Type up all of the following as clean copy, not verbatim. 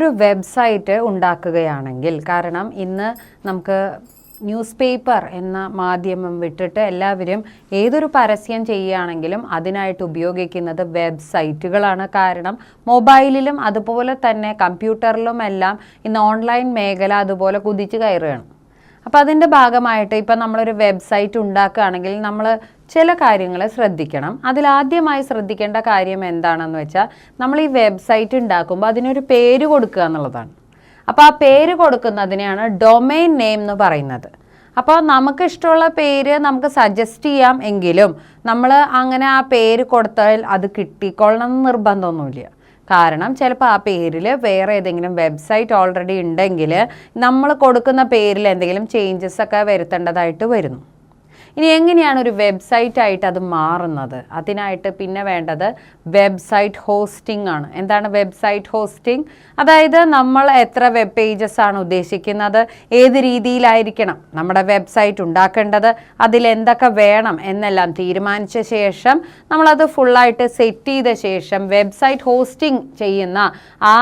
ഒരു വെബ്സൈറ്റ് ഉണ്ടാക്കുകയാണെങ്കിൽ, കാരണം ഇന്ന് നമുക്ക് ന്യൂസ് പേപ്പർ എന്ന മാധ്യമം വിട്ടിട്ട് എല്ലാവരും ഏതൊരു പരസ്യം ചെയ്യുകയാണെങ്കിലും അതിനായിട്ട് ഉപയോഗിക്കുന്നത് വെബ്സൈറ്റുകളാണ്. കാരണം മൊബൈലിലും അതുപോലെ തന്നെ കമ്പ്യൂട്ടറിലും എല്ലാം ഇന്ന് ഓൺലൈൻ മേഖല അതുപോലെ കുതിച്ച് കയറുകയാണ്. അപ്പോൾ അതിൻ്റെ ഭാഗമായിട്ട് ഇപ്പം നമ്മളൊരു വെബ്സൈറ്റ് ഉണ്ടാക്കുകയാണെങ്കിൽ നമ്മൾ ചില കാര്യങ്ങൾ ശ്രദ്ധിക്കണം. അതിലാദ്യമായി ശ്രദ്ധിക്കേണ്ട കാര്യം എന്താണെന്ന് വെച്ചാൽ, നമ്മൾ ഈ വെബ്സൈറ്റ് ഉണ്ടാക്കുമ്പോൾ അതിനൊരു പേര് കൊടുക്കുക എന്നുള്ളതാണ്. അപ്പോൾ ആ പേര് കൊടുക്കുന്നതിനെയാണ് ഡൊമൈൻ നെയിം എന്ന് പറയുന്നത്. അപ്പോൾ നമുക്ക് ഇഷ്ടമുള്ള പേര് നമുക്ക് സജസ്റ്റ് ചെയ്യാം, എങ്കിലും നമ്മൾ അങ്ങനെ ആ പേര് കൊടുത്താൽ അത് കിട്ടിക്കൊള്ളണം എന്ന് നിർബന്ധമൊന്നുമില്ല. കാരണം ചിലപ്പോൾ ആ പേരിൽ വേറെ ഏതെങ്കിലും വെബ്സൈറ്റ് ഓൾറെഡി ഉണ്ടെങ്കിൽ നമ്മൾ കൊടുക്കുന്ന പേരിൽ എന്തെങ്കിലും ചേഞ്ചസ് ഒക്കെ വരുത്തേണ്ടതായിട്ട് വരുന്നു. ഇനി എങ്ങനെയാണ് ഒരു വെബ്സൈറ്റ് ആയിട്ട് അത് മാറുന്നത്? അതിനായിട്ട് പിന്നെ വേണ്ടത് വെബ്സൈറ്റ് ഹോസ്റ്റിംഗ് ആണ്. എന്താണ് വെബ്സൈറ്റ് ഹോസ്റ്റിംഗ്? അതായത് നമ്മൾ എത്ര വെബ് പേജസ് ആണ് ഉദ്ദേശിക്കുന്നത്, ഏത് രീതിയിലായിരിക്കണം നമ്മുടെ വെബ്സൈറ്റ് ഉണ്ടാക്കേണ്ടത്, അതിലെന്തൊക്കെ വേണം എന്നെല്ലാം തീരുമാനിച്ച ശേഷം നമ്മളത് ഫുള്ളായിട്ട് സെറ്റ് ചെയ്ത ശേഷം വെബ്സൈറ്റ് ഹോസ്റ്റിംഗ് ചെയ്യുന്ന ആ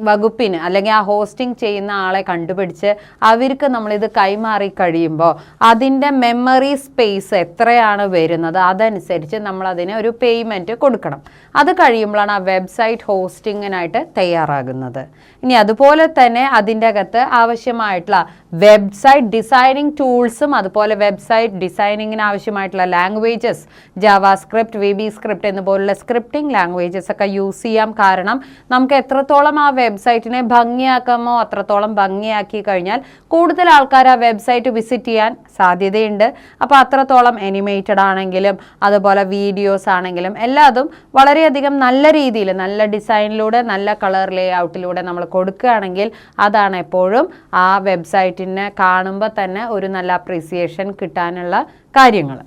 വകുപ്പിന് അല്ലെങ്കിൽ ആ ഹോസ്റ്റിംഗ് ചെയ്യുന്ന ആളെ കണ്ടുപിടിച്ച് അവർക്ക് നമ്മളിത് കൈമാറി കഴിയുമ്പോൾ അതിൻ്റെ മെമ്മറി സ്പേസ് എത്രയാണ് വരുന്നത് അതനുസരിച്ച് നമ്മളതിന് ഒരു പേയ്മെൻറ്റ് കൊടുക്കണം. അത് കഴിയുമ്പോഴാണ് ആ വെബ്സൈറ്റ് ഹോസ്റ്റിങ്ങിനായിട്ട് തയ്യാറാകുന്നത്. ഇനി അതുപോലെ തന്നെ അതിൻ്റെ അകത്ത് ആവശ്യമായിട്ടുള്ള വെബ്സൈറ്റ് ഡിസൈനിങ് ടൂൾസും അതുപോലെ വെബ്സൈറ്റ് ഡിസൈനിങ്ങിന് ആവശ്യമായിട്ടുള്ള ലാംഗ്വേജസ്, ജാവാസ്ക്രിപ്റ്റ്, വിബി സ്ക്രിപ്റ്റ് എന്നുപോലുള്ള സ്ക്രിപ്റ്റിംഗ് ലാംഗ്വേജസ് ഒക്കെ യൂസ് ചെയ്യാം. കാരണം നമുക്ക് എത്രത്തോളം ആ വെബ്സൈറ്റിനെ ഭംഗിയാക്കാമോ അത്രത്തോളം ഭംഗിയാക്കി കഴിഞ്ഞാൽ കൂടുതൽ ആൾക്കാർ ആ വെബ്സൈറ്റ് വിസിറ്റ് ചെയ്യാൻ സാധ്യതയുണ്ട്. അപ്പോൾ അത്രത്തോളം എനിമേറ്റഡ് ആണെങ്കിലും അതുപോലെ വീഡിയോസ് ആണെങ്കിലും എല്ലാതും വളരെയധികം നല്ല രീതിയിൽ നല്ല ഡിസൈനിലൂടെ നല്ല കളർ ലേ ഔട്ടിലൂടെ നമ്മൾ കൊടുക്കുകയാണെങ്കിൽ അതാണ് എപ്പോഴും ആ വെബ്സൈറ്റിനെ കാണുമ്പോൾ തന്നെ ഒരു നല്ല അപ്രീസിയേഷൻ കിട്ടാനുള്ള കാര്യങ്ങൾ.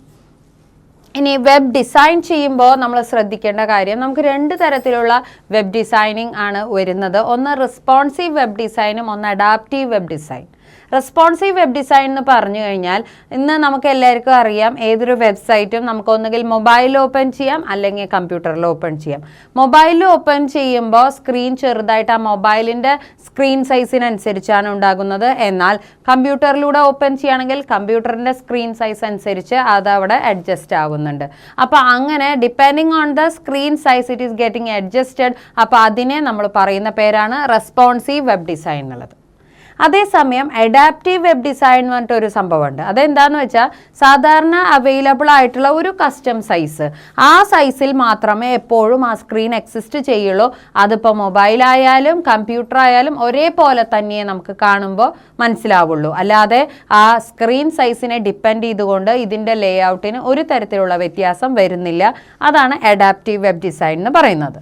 ഇനി വെബ് ഡിസൈൻ ചെയ്യുമ്പോൾ നമ്മൾ ശ്രദ്ധിക്കേണ്ട കാര്യം, നമുക്ക് രണ്ട് തരത്തിലുള്ള വെബ് ഡിസൈനിങ് ആണ് വരുന്നത്. ഒന്ന് റെസ്പോൺസീവ് വെബ് ഡിസൈനും ഒന്ന് adaptive web design. Responsive web design എന്ന് പറഞ്ഞു കഴിഞ്ഞാൽ ഇന്ന് നമുക്ക് എല്ലാവർക്കും അറിയാം, ഏതൊരു വെബ്സൈറ്റും നമുക്ക് ഒന്നുകിൽ മൊബൈലിൽ ഓപ്പൺ ചെയ്യാം അല്ലെങ്കിൽ കമ്പ്യൂട്ടറിൽ ഓപ്പൺ ചെയ്യാം. മൊബൈലിൽ ഓപ്പൺ ചെയ്യുമ്പോൾ സ്ക്രീൻ ചെറുതായിട്ട് ആ മൊബൈലിൻ്റെ സ്ക്രീൻ സൈസിനനുസരിച്ചാണ് ഉണ്ടാകുന്നത്. എന്നാൽ കമ്പ്യൂട്ടറിലൂടെ ഓപ്പൺ ചെയ്യുകയാണെങ്കിൽ കമ്പ്യൂട്ടറിൻ്റെ സ്ക്രീൻ സൈസ് അനുസരിച്ച് അത് അവിടെ അഡ്ജസ്റ്റ് ആവുന്നുണ്ട്. അപ്പോൾ അങ്ങനെ depending on the screen size it is getting adjusted. അപ്പോൾ അതിനെ നമ്മൾ പറയുന്ന പേരാണ് റെസ്പോൺസീവ് വെബ് ഡിസൈൻ എന്നുള്ളത്. അതേസമയം അഡാപ്റ്റീവ് വെബ് ഡിസൈൻ എന്ന് പറഞ്ഞിട്ടൊരു സംഭവമുണ്ട്. അതെന്താണെന്ന് വെച്ചാൽ, സാധാരണ അവൈലബിൾ ആയിട്ടുള്ള ഒരു കസ്റ്റം സൈസ്, ആ സൈസിൽ മാത്രമേ എപ്പോഴും ആ സ്ക്രീൻ എക്സിസ്റ്റ് ചെയ്യുള്ളൂ. അതിപ്പോൾ മൊബൈലായാലും കമ്പ്യൂട്ടർ ആയാലും ഒരേപോലെ തന്നെ നമുക്ക് കാണുമ്പോൾ മനസ്സിലാവുള്ളൂ. അല്ലാതെ ആ സ്ക്രീൻ സൈസിനെ ഡിപ്പെൻഡ് ചെയ്തുകൊണ്ട് ഇതിൻ്റെ ലേ ഔട്ടിന് ഒരു തരത്തിലുള്ള വ്യത്യാസം വരുന്നില്ല. അതാണ് അഡാപ്റ്റീവ് വെബ് ഡിസൈൻ എന്ന് പറയുന്നത്.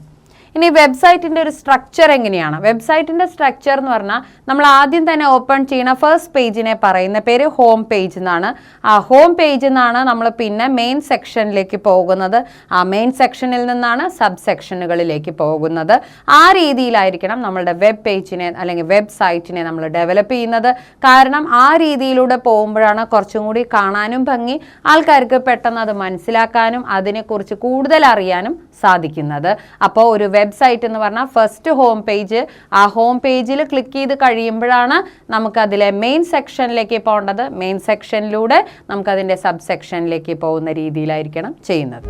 ഇനി വെബ്സൈറ്റിൻ്റെ ഒരു സ്ട്രക്ചർ എങ്ങനെയാണ്? വെബ്സൈറ്റിൻ്റെ സ്ട്രക്ചർ എന്ന് പറഞ്ഞാൽ നമ്മൾ ആദ്യം തന്നെ ഓപ്പൺ ചെയ്യുന്ന ഫസ്റ്റ് പേജിനെ പറയുന്ന പേര് ഹോം പേജ് എന്നാണ്. ആ ഹോം പേജിൽ നിന്നാണ് നമ്മൾ പിന്നെ മെയിൻ സെക്ഷനിലേക്ക് പോകുന്നത്. ആ മെയിൻ സെക്ഷനിൽ നിന്നാണ് സബ് സെക്ഷനുകളിലേക്ക് പോകുന്നത്. ആ രീതിയിലായിരിക്കണം നമ്മളുടെ വെബ് പേജിനെ അല്ലെങ്കിൽ വെബ്സൈറ്റിനെ നമ്മൾ ഡെവലപ്പ് ചെയ്യുന്നത്. കാരണം ആ രീതിയിലൂടെ പോകുമ്പോഴാണ് കുറച്ചും കൂടി കാണാനും ഭംഗി, ആൾക്കാർക്ക് പെട്ടെന്ന് അത് മനസ്സിലാക്കാനും അതിനെക്കുറിച്ച് കൂടുതൽ അറിയാനും സാധിക്കുന്നത്. അപ്പോൾ ഒരു വെബ്സൈറ്റ് എന്ന് പറഞ്ഞാൽ ഫസ്റ്റ് ഹോം പേജ്, ആ ഹോം പേജിൽ ക്ലിക്ക് ചെയ്ത് കഴിയുമ്പോഴാണ് നമുക്കതിലെ മെയിൻ സെക്ഷനിലേക്ക് പോകേണ്ടത്. മെയിൻ സെക്ഷനിലൂടെ നമുക്കതിൻ്റെ സബ് സെക്ഷനിലേക്ക് പോകുന്ന രീതിയിലായിരിക്കണം ചെയ്യുന്നത്.